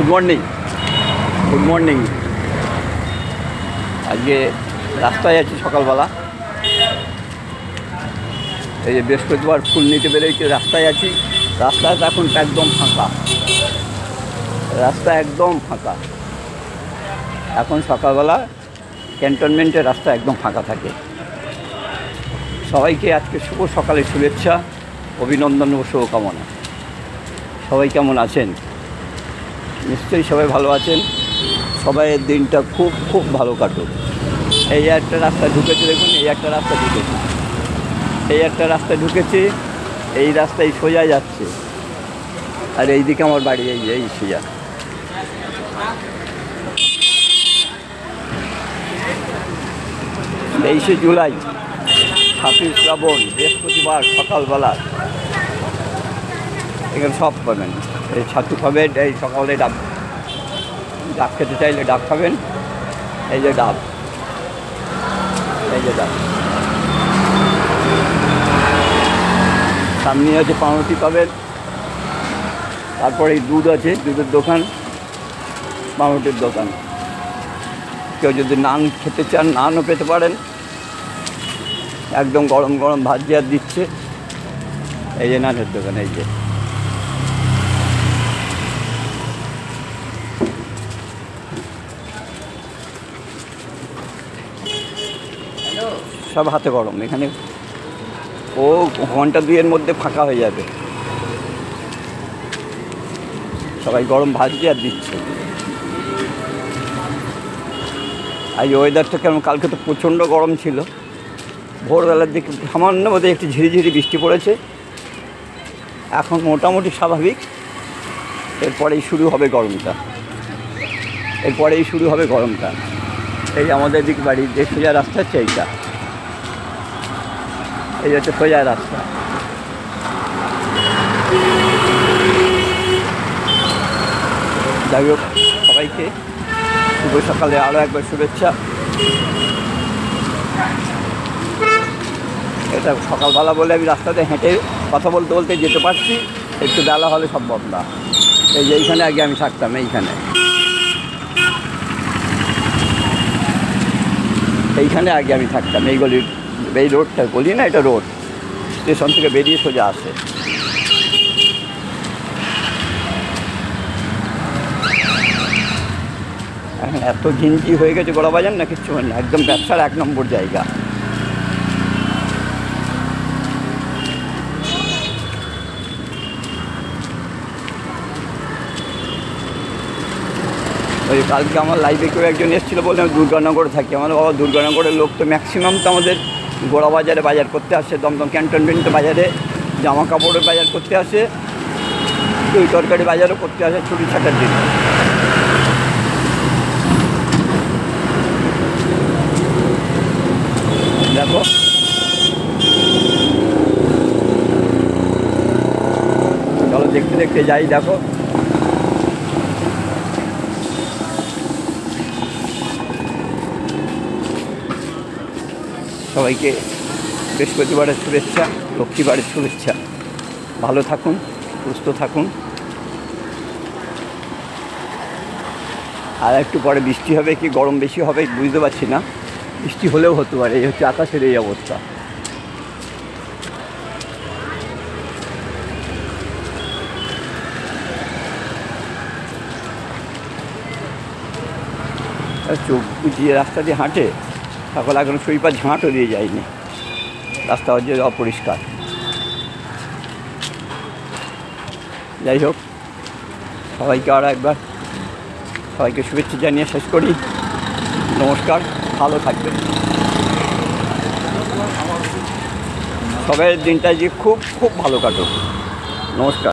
Good morning. Good morning. আজকে রাস্তায় আছি সকালবেলা, এই যে বৃহস্পতিবার ফুল নিতে বেরোইছে, রাস্তায় আছি। রাস্তাটা এখন একদম ফাঁকা, রাস্তা একদম ফাঁকা। এখন সকালবেলা ক্যান্টনমেন্টের রাস্তা একদম ফাঁকা থাকে। সবাইকে আজকে শুভ সকালের শুভেচ্ছা, অভিনন্দন ও শুভকামনা। সবাই কেমন আছেন? নিশ্চয়ই সবাই ভালো আছেন। সবাইয়ের দিনটা খুব খুব ভালো কাটুক। এই একটা রাস্তা ঢুকেছে, দেখুন এই একটা রাস্তা ঢুকেছে, এই একটা রাস্তা ঢুকেছে, এই রাস্তায় সোজা যাচ্ছে। আর এইদিকে আমার বাড়ি, এই সোজা। তেইশে জুলাই 7ই শ্রাবণ, বৃহস্পতিবার সকালবেলা। এখানে সব পাবেন, এই ছাতু খাবেন, এই সকালে ডাব খেতে চাইলে ডাব খাবেন। এই যে ডাব, এই যে ডাব। সামনে আছে পাউরুটি পাবেন, তারপরে এই দুধ আছে, দুধের দোকান, পাউরুটির দোকান। কেউ যদি নান খেতে চান, নানও পেতে পারেন। একদম গরম গরম ভাজি আর দিচ্ছে। এই যে নানের দোকান, এই যে সব হাতে গরম। এখানে ও ঘন্টা দুয়ের মধ্যে ফাঁকা হয়ে যাবে। সবাই গরম ভাজি আর দিচ্ছে। আর এই ওয়েদারটা কেমন? কালকে তো প্রচণ্ড গরম ছিল। ভোরবেলার দিকে সামান্য বোধহয় একটু ঝিরিঝিরি বৃষ্টি পড়েছে। এখন মোটামুটি স্বাভাবিক। এরপরেই শুরু হবে গরমটা, এরপরেই শুরু হবে গরমটা। এই আমাদের দিক বাড়ির যে সোজা রাস্তা হচ্ছে এইটা, এই হচ্ছে সোজা রাস্তা। যাই হোক, সবাইকে শুভ সকালে আরও একবার শুভেচ্ছা। এটা সকালবেলা বলে আমি রাস্তাতে হেঁটে কথা বলতে বলতে যেতে পারছি। একটু বেলা হলে সম্ভব না। এই যে এইখানে আগে আমি থাকতাম, এইখানে আগে আমি থাকতাম। এই গলির, এই রোডটা গলি না, এটা রোড। স্টেশন থেকে বেরিয়ে সোজা আসে। এখন এত ঘিঞ্জি হয়ে গেছে গোড়াবাজার, না কিচ্ছু হয় না। একদম ব্যবসার 1 নম্বর জায়গা। ওই কালকে আমার লাইভে কেউ একজন এসেছিলো, বলে আমি দুর্গানগরে থাকি। আমার বাবা, দুর্গানগরের লোক তো ম্যাক্সিমাম তো আমাদের গোড়াবাজারে বাজার করতে আসে। দমদম ক্যান্টনমেন্ট বাজারে জামা কাপড়ের বাজার করতে আসে, ওই তরকারি বাজারও করতে আসে ছুটি ছাটার দিন। দেখো, চলো দেখতে দেখতে যাই। দেখো, সবাইকে বৃহস্পতিবারের শুভেচ্ছা, লক্ষ্মীবারের শুভেচ্ছা। ভালো থাকুন, সুস্থ থাকুন। আর একটু পরে বৃষ্টি হবে কি গরম বেশি হবে বুঝতে পারছি না। বৃষ্টি হলেও হতে পারে। এই হচ্ছে আকাশের এই অবস্থা। চোখ বুঝিয়ে রাস্তা দিয়ে হাঁটে। সকালে এখন সুইপার ঝাঁটও দিয়ে যায়নি, রাস্তা হচ্ছে অপরিষ্কার। যাই হোক, সবাইকে আরও একবার সবাইকে শুভেচ্ছা জানিয়ে শেষ করি। নমস্কার, ভালো থাকবেন। সবাই দিনটা যে খুব খুব ভালো কাটুক। নমস্কার।